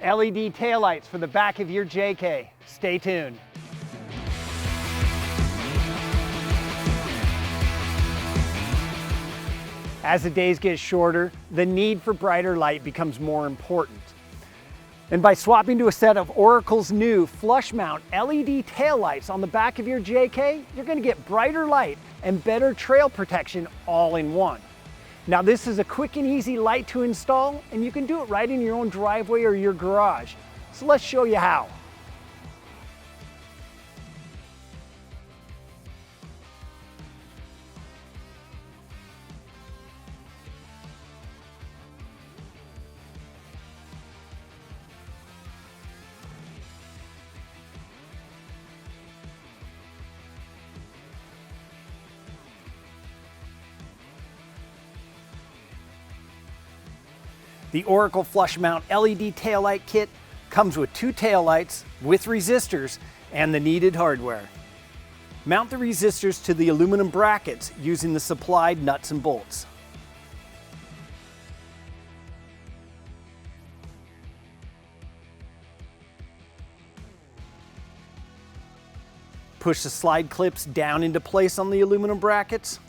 LED taillights for the back of your JK. Stay tuned. As the days get shorter, the need for brighter light becomes more important. And by swapping to a set of Oracle's new Flush Mount LED taillights on the back of your JK, you're going to get brighter light and better trail protection all in one. Now this is a quick and easy light to install, and you can do it right in your own driveway or your garage. So let's show you how. The Oracle Flush Mount LED taillight kit comes with 2 taillights with resistors and the needed hardware. Mount the resistors to the aluminum brackets using the supplied nuts and bolts. Push the slide clips down into place on the aluminum brackets.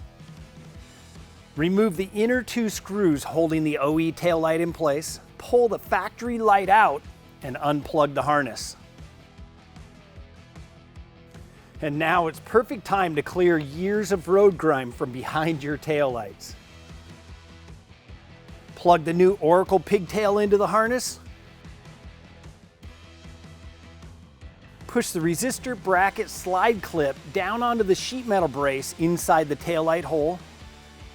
Remove the inner 2 screws holding the OE taillight in place, pull the factory light out, and unplug the harness. And now it's perfect time to clear years of road grime from behind your taillights. Plug the new Oracle pigtail into the harness. Push the resistor bracket slide clip down onto the sheet metal brace inside the taillight hole.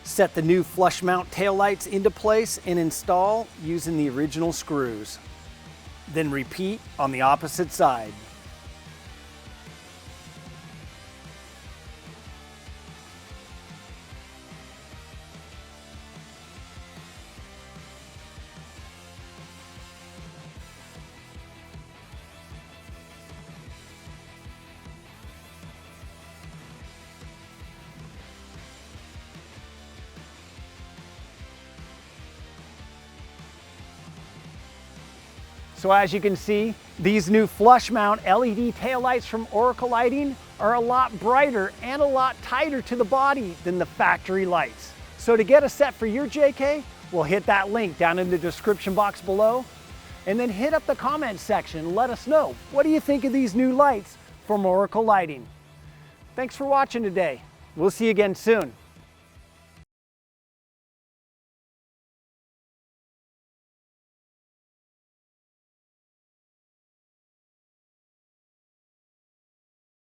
Set the new Flush Mount taillights into place and install using the original screws. Then repeat on the opposite side. So as you can see, these new Flush Mount LED taillights from Oracle Lighting are a lot brighter and a lot tighter to the body than the factory lights. So to get a set for your JK, we'll hit that link down in the description box below, and then hit up the comments section and let us know, what do you think of these new lights from Oracle Lighting? Thanks for watching today. We'll see you again soon.